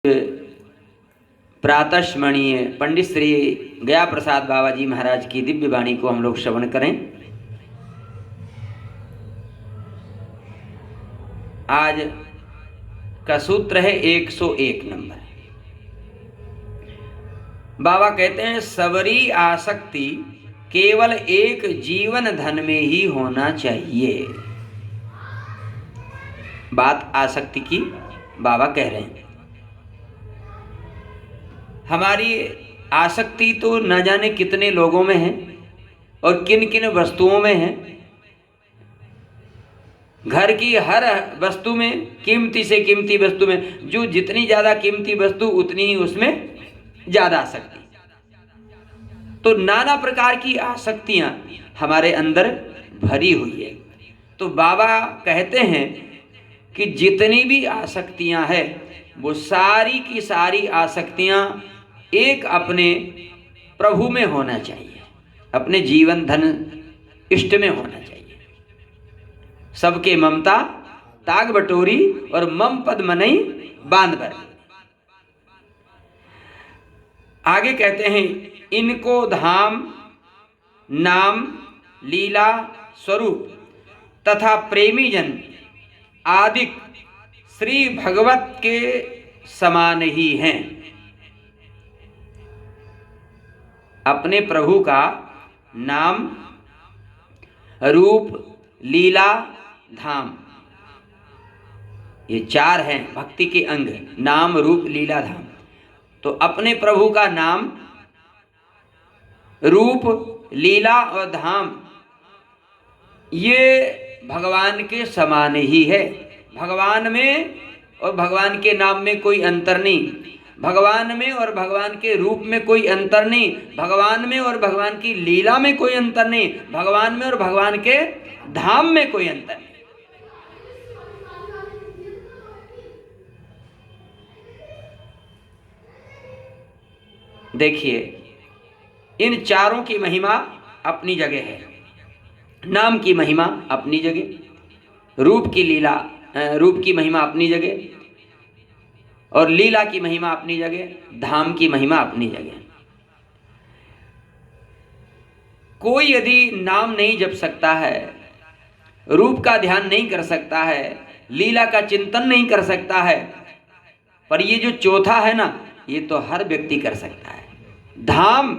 प्रातः स्मरणीय पंडित श्री गया प्रसाद बाबा जी महाराज की दिव्य वाणी को हम लोग श्रवण करें। आज का सूत्र है 101 नंबर। बाबा कहते हैं सबरी आसक्ति केवल एक जीवन धन में ही होना चाहिए। बात आसक्ति की बाबा कह रहे हैं। हमारी आसक्ति तो न जाने कितने लोगों में है और किन किन वस्तुओं में है। घर की हर वस्तु में, कीमती से कीमती वस्तु में, जो जितनी ज्यादा कीमती वस्तु उतनी ही उसमें ज्यादा आसक्ति। तो नाना प्रकार की आसक्तियां हमारे अंदर भरी हुई है। तो बाबा कहते हैं कि जितनी भी आसक्तियां हैं वो सारी की सारी आसक्तियां एक अपने प्रभु में होना चाहिए, अपने जीवन धन इष्ट में होना चाहिए। सबके ममता ताग बटोरी और मम पद मनई बांध भर। आगे कहते हैं इनको धाम नाम लीला स्वरूप तथा प्रेमी जन आदि श्री भगवत के समान ही हैं। अपने प्रभु का नाम, रूप, लीला, धाम, ये चार हैं भक्ति के अंग। नाम, रूप, लीला, धाम। तो अपने प्रभु का नाम, रूप, लीला और धाम ये भगवान के समान ही है। भगवान में और भगवान के नाम में कोई अंतर नहीं, भगवान में और भगवान के रूप में कोई अंतर नहीं, भगवान में और भगवान की लीला में कोई अंतर नहीं, भगवान में और भगवान के धाम में कोई अंतर नहीं। देखिए इन चारों की महिमा अपनी जगह है। नाम की महिमा अपनी जगह, रूप की महिमा अपनी जगह और लीला की महिमा अपनी जगह, धाम की महिमा अपनी जगह। कोई यदि नाम नहीं जप सकता है, रूप का ध्यान नहीं कर सकता है, लीला का चिंतन नहीं कर सकता है, पर ये जो चौथा है ना, ये तो हर व्यक्ति कर सकता है। धाम,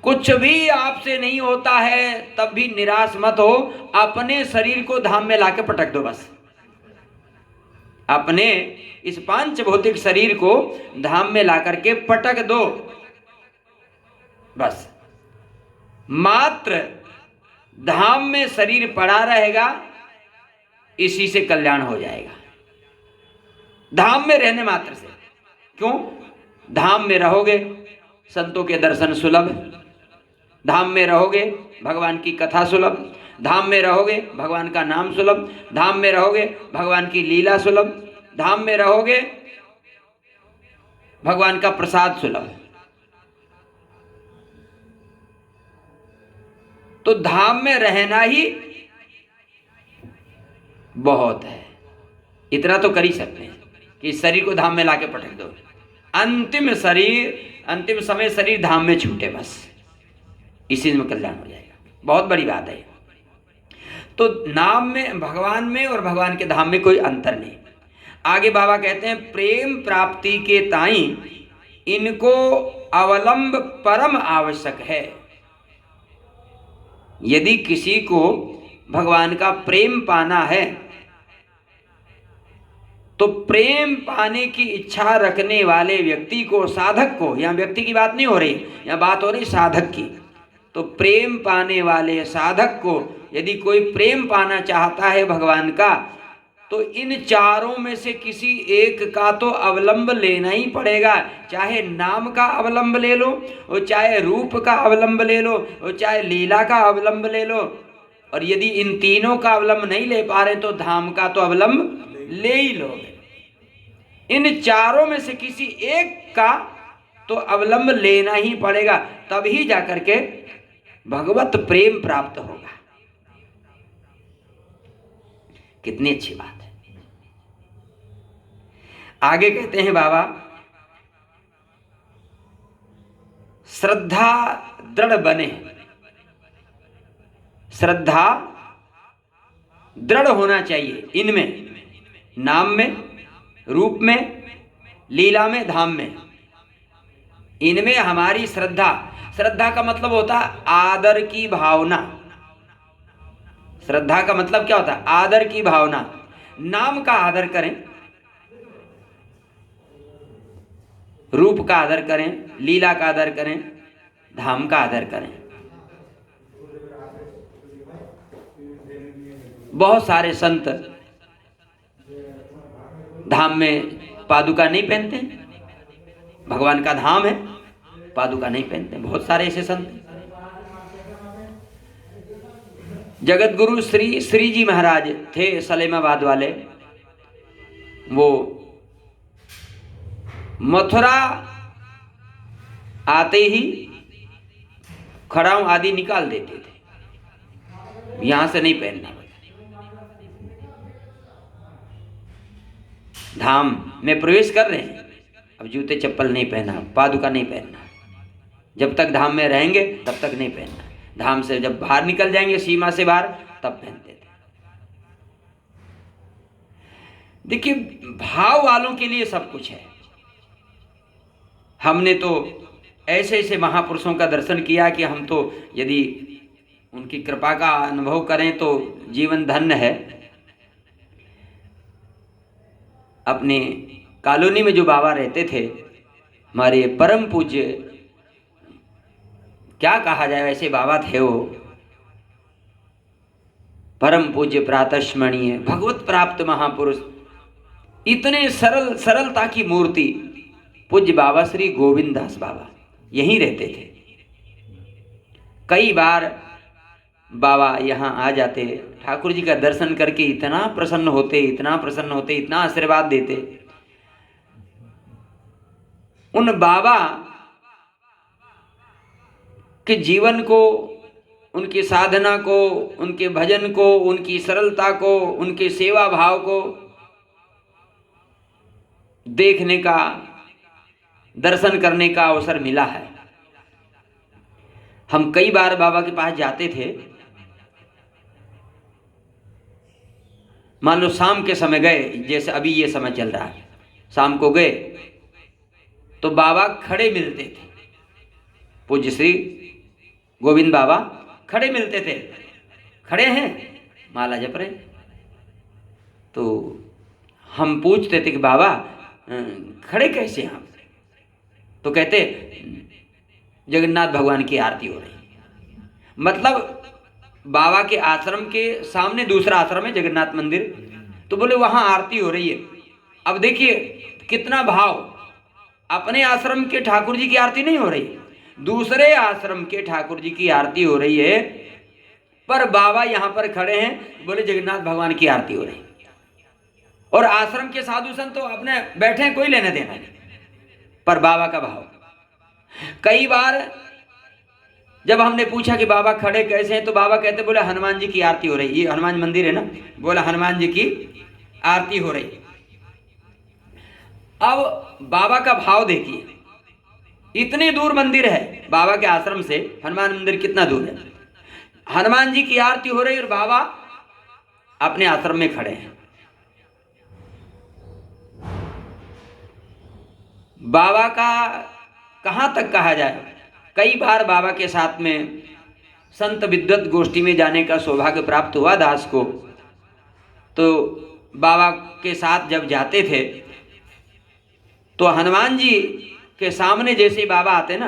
कुछ भी आपसे नहीं होता है तब भी निराश मत हो। अपने शरीर को धाम में लाके पटक दो बस। अपने इस पांच भौतिक शरीर को धाम में लाकर के पटक दो बस। मात्र धाम में शरीर पड़ा रहेगा, इसी से कल्याण हो जाएगा। धाम में रहने मात्र से। क्यों? धाम में रहोगे संतों के दर्शन सुलभ, धाम में रहोगे भगवान की कथा सुलभ, धाम में रहोगे भगवान का नाम सुलभ, धाम में रहोगे भगवान की लीला सुलभ, धाम में रहोगे भगवान का प्रसाद सुलभ। तो धाम में रहना ही बहुत है। इतना तो कर ही सकते हैं कि शरीर को धाम में लाके पटक दो। अंतिम समय शरीर धाम में छूटे बस, इसी में कल्याण हो जाएगा। बहुत बड़ी बात है। तो नाम में, भगवान में और भगवान के धाम में कोई अंतर नहीं। आगे बाबा कहते हैं प्रेम प्राप्ति के ताई इनको अवलंब परम आवश्यक है। यदि किसी को भगवान का प्रेम पाना है तो प्रेम पाने की इच्छा रखने वाले व्यक्ति को, साधक को, यहाँ व्यक्ति की बात नहीं हो रही, यहाँ बात हो रही साधक की। तो प्रेम पाने वाले साधक को यदि कोई प्रेम पाना चाहता है भगवान का, तो इन चारों में से किसी एक का तो अवलंब लेना ही पड़ेगा। चाहे नाम का अवलंब ले लो, और चाहे रूप का अवलंब ले लो, और चाहे लीला का अवलंब ले लो। और यदि इन तीनों का अवलंब नहीं ले पा रहे तो धाम का तो अवलंब ले ही लोगे। इन चारों में से किसी एक का तो अवलंब लेना ही पड़ेगा, तभी जाकर के भगवत प्रेम प्राप्त होगा। कितनी अच्छी बात है। आगे कहते हैं बाबा, श्रद्धा दृढ़ बने, श्रद्धा दृढ़ होना चाहिए इनमें, नाम में, रूप में, लीला में, धाम में, इनमें हमारी श्रद्धा। श्रद्धा का मतलब होता है आदर की भावना। श्रद्धा का मतलब क्या होता है? आदर की भावना। नाम का आदर करें, रूप का आदर करें, लीला का आदर करें, धाम का आदर करें। बहुत सारे संत धाम में पादुका नहीं पहनते, भगवान का धाम है, पादुका नहीं पहनते। बहुत सारे ऐसे संत। जगत गुरु श्री जी महाराज थे सलेमाबाद वाले, वो मथुरा आते ही खड़ाऊ आदि निकाल देते थे, यहां से नहीं पहनना। धाम में प्रवेश कर रहे हैं, अब जूते चप्पल नहीं पहना, पादुका नहीं पहनना। जब तक धाम में रहेंगे तब तक नहीं पहनना। धाम से जब बाहर निकल जाएंगे, सीमा से बाहर, तब पहनते थे। देखिए, भाव वालों के लिए सब कुछ है। हमने तो ऐसे ऐसे महापुरुषों का दर्शन किया कि हम तो यदि उनकी कृपा का अनुभव करें तो जीवन धन्य है। अपने कॉलोनी में जो बाबा रहते थे, हमारे परम पूज्य, क्या कहा जाए, वैसे बाबा थे वो, परम पूज्य प्रातस्मरणीय भगवत प्राप्त महापुरुष, इतने सरलता की मूर्ति पूज्य बाबा श्री गोविंद दास बाबा यहीं रहते थे। कई बार बाबा यहाँ आ जाते, ठाकुर जी का दर्शन करके इतना प्रसन्न होते, इतना प्रसन्न होते, इतना आशीर्वाद देते। उन बाबा के जीवन को, उनकी साधना को, उनके भजन को, उनकी सरलता को, उनके सेवा भाव को देखने का, दर्शन करने का अवसर मिला है। हम कई बार बाबा के पास जाते थे। मान लो शाम के समय गए, जैसे अभी ये समय चल रहा है, शाम को गए तो बाबा खड़े मिलते थे। पूज्य श्री गोविंद बाबा खड़े मिलते थे। खड़े हैं, माला जप रहे। तो हम पूछते थे कि बाबा खड़े कैसे आप? तो कहते जगन्नाथ भगवान की आरती हो रही। मतलब बाबा के आश्रम के सामने दूसरा आश्रम है, जगन्नाथ मंदिर, तो बोले वहां आरती हो रही है। अब देखिए कितना भाव, अपने आश्रम के ठाकुर जी की आरती नहीं हो रही, दूसरे आश्रम के ठाकुर जी की आरती हो रही है, पर बाबा यहां पर खड़े हैं, बोले जगन्नाथ भगवान की आरती हो रही। और आश्रम के साधु संत तो अपने बैठे हैं, कोई लेने देना नहीं, पर बाबा का भाव। कई बार जब हमने पूछा कि बाबा खड़े कैसे हैं, तो बाबा कहते, बोले हनुमान जी की आरती हो रही। ये हनुमान मंदिर है ना, बोला हनुमान जी की आरती हो रही। अब बाबा का भाव देखिए, इतने दूर मंदिर है बाबा के आश्रम से, हनुमान मंदिर कितना दूर है। हनुमान जी की आरती हो रही और बाबा अपने आश्रम में खड़े हैं। बाबा का कहां तक कहा जाए। कई बार बाबा के साथ में संत विद्वत गोष्ठी में जाने का सौभाग्य प्राप्त हुआ दास को। तो बाबा के साथ जब जाते थे तो हनुमान जी के सामने जैसे बाबा आते ना,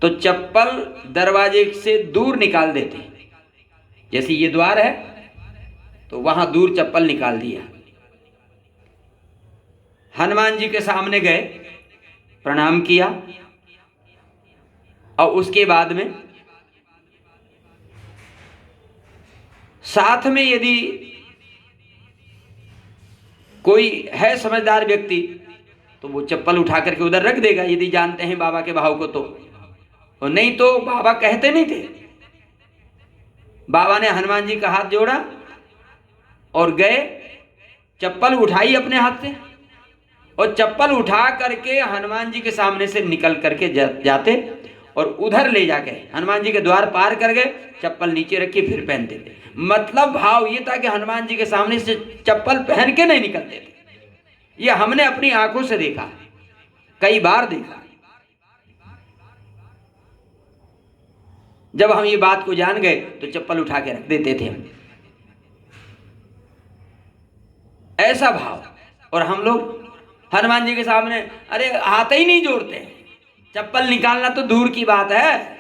तो चप्पल दरवाजे से दूर निकाल देते। जैसे ये द्वार है तो वहां दूर चप्पल निकाल दिया। हनुमान जी के सामने गए, प्रणाम किया, और उसके बाद में साथ में यदि कोई है समझदार व्यक्ति तो वो चप्पल उठा करके उधर रख देगा, यदि जानते हैं बाबा के भाव को तो। और नहीं तो बाबा कहते नहीं थे। बाबा ने हनुमान जी का हाथ जोड़ा और गए, चप्पल उठाई अपने हाथ से और चप्पल उठा करके हनुमान जी के सामने से निकल करके जाते और उधर ले जाके हनुमान जी के द्वार पार कर गए, चप्पल नीचे रखी फिर पहनते थे। मतलब भाव ये था कि हनुमान जी के सामने से चप्पल पहन के नहीं निकलते थे। ये हमने अपनी आंखों से देखा, कई बार देखा। जब हम ये बात को जान गए तो चप्पल उठा के रख देते थे हम, ऐसा भाव। और हम लोग हनुमान जी के सामने अरे हाथ ही नहीं जोड़ते, चप्पल निकालना तो दूर की बात है,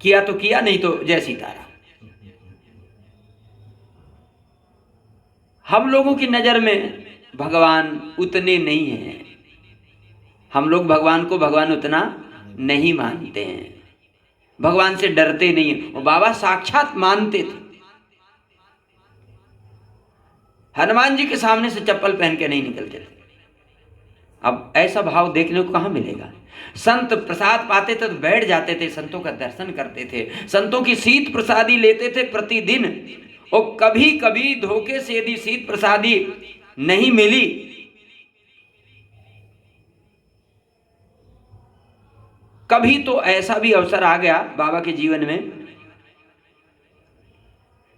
किया तो किया, नहीं तो जय सीताराम। हम लोगों की नजर में भगवान उतने नहीं हैं, हम लोग भगवान को भगवान उतना नहीं मानते हैं, भगवान से डरते नहीं हैं। और बाबा साक्षात मानते थे, हनुमान जी के सामने से चप्पल पहन के नहीं निकलते थे। अब ऐसा भाव देखने को कहाँ मिलेगा। संत प्रसाद पाते थे तो बैठ जाते थे, संतों का दर्शन करते थे, संतों की शीत प्रसादी लेते थे प्रतिदिन। और कभी कभी धोखे से यदि शीत प्रसादी नहीं मिली कभी तो ऐसा भी अवसर आ गया बाबा के जीवन में,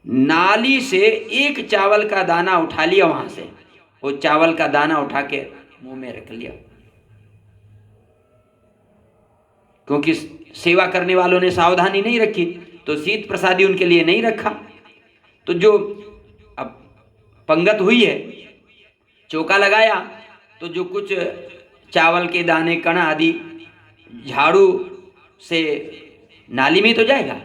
नाली से एक चावल का दाना उठा लिया, वहां से वो चावल का दाना उठा के मुंह में रख लिया, क्योंकि सेवा करने वालों ने सावधानी नहीं रखी तो शीत प्रसादी उनके लिए नहीं रखा। तो जो अब पंगत हुई है, चौका लगाया, तो जो कुछ चावल के दाने कण आदि झाड़ू से नाली में तो जाएगा,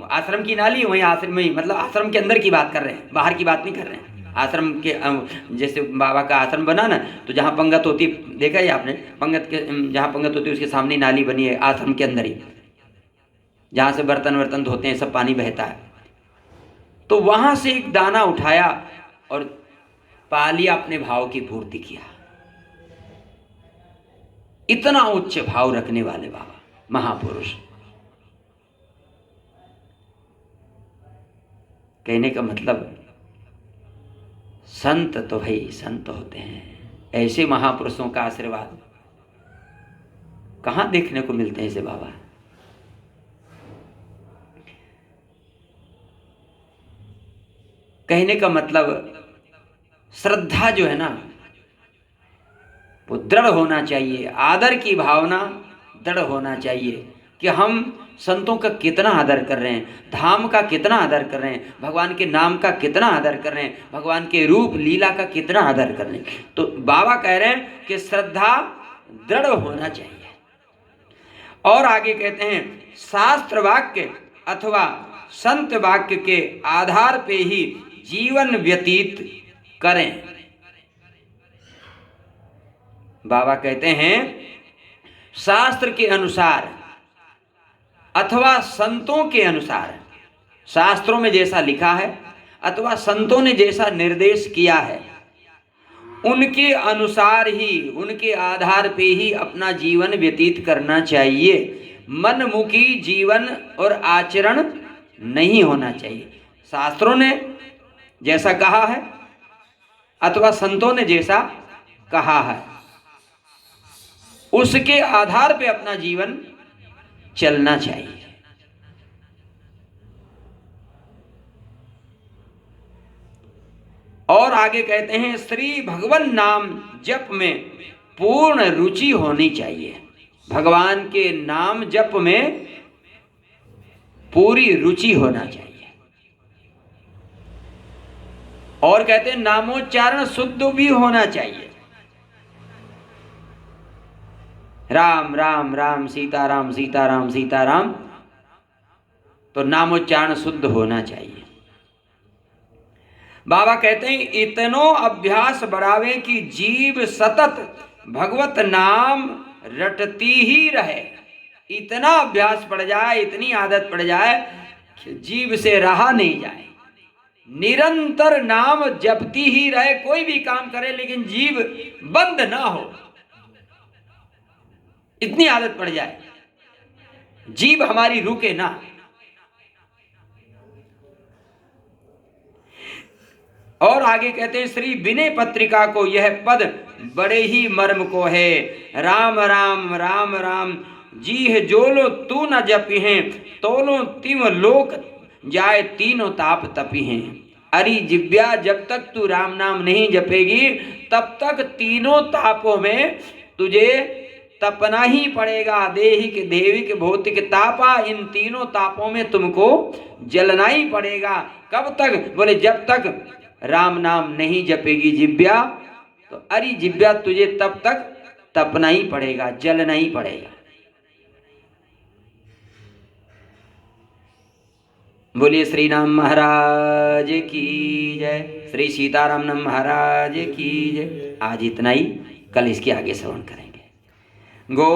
आश्रम की नाली वहीं आश्रम में, मतलब आश्रम के अंदर की बात कर रहे हैं, बाहर की बात नहीं कर रहे हैं। आश्रम के जैसे बाबा का आश्रम बना ना, तो जहाँ पंगत होती, देखा है आपने, पंगत के जहाँ पंगत होती है उसके सामने नाली बनी है, आश्रम के अंदर ही, जहाँ से बर्तन वर्तन धोते हैं, सब पानी बहता है। तो वहां से एक दाना उठाया और पा लिया, अपने भाव की पूर्ति किया। इतना उच्च भाव रखने वाले बाबा महापुरुष। कहने का मतलब संत तो भाई संत होते हैं, ऐसे महापुरुषों का आशीर्वाद कहां देखने को मिलते हैं ऐसे बाबा। कहने का मतलब श्रद्धा जो है ना वो दृढ़ होना चाहिए, आदर की भावना दृढ़ होना चाहिए कि हम संतों का कितना आदर कर रहे हैं, धाम का कितना आदर कर रहे हैं, भगवान के नाम का कितना आदर कर रहे हैं, भगवान के रूप लीला का कितना आदर कर रहे हैं। तो बाबा कह रहे हैं कि श्रद्धा दृढ़ होना चाहिए। और आगे कहते हैं शास्त्र वाक्य अथवा संत वाक्य के आधार पे ही जीवन व्यतीत करें। बाबा कहते हैं शास्त्र के अनुसार अथवा संतों के अनुसार, शास्त्रों में जैसा लिखा है अथवा संतों ने जैसा निर्देश किया है, उनके अनुसार ही, उनके आधार पे ही अपना जीवन व्यतीत करना चाहिए। मनमुखी जीवन और आचरण नहीं होना चाहिए। शास्त्रों ने जैसा कहा है अथवा संतों ने जैसा कहा है, उसके आधार पे अपना जीवन चलना चाहिए। और आगे कहते हैं श्री भगवान नाम जप में पूर्ण रुचि होनी चाहिए। भगवान के नाम जप में पूरी रुचि होना चाहिए। और कहते हैं नामोच्चारण शुद्ध भी होना चाहिए। राम राम राम सीताराम सीताराम सीताराम, तो नामोच्चारण शुद्ध होना चाहिए। बाबा कहते हैं इतनो अभ्यास बढ़ावे कि जीव सतत भगवत नाम रटती ही रहे। इतना अभ्यास पड़ जाए, इतनी आदत पड़ जाए कि जीव से रहा नहीं जाए, निरंतर नाम जपती ही रहे। कोई भी काम करे लेकिन जीव बंद ना हो, इतनी आदत पड़ जाए, जीव हमारी रुके ना। और आगे कहते हैं श्री विनय पत्रिका को यह पद बड़े ही मर्म को है। राम राम राम राम जीह जोलो तू न जपी हैं, तोलो तिम लोक जाए तीनों ताप तपी हैं। अरे जिव्या जब तक तू राम नाम नहीं जपेगी तब तक तीनों तापों में तुझे तपना ही पड़ेगा। देहिक देविक भौतिक तापा, इन तीनों तापों में तुमको जलना ही पड़ेगा। कब तक? बोले जब तक राम नाम नहीं जपेगी जिव्या, तो अरे जिव्या तुझे तब तक तपना ही पड़ेगा, जलना ही पड़ेगा। बोलिए श्री राम महाराज की जय, श्री सीताराम महाराज की जय। आज इतना ही, कल इसके आगे श्रवण करेंगे। गो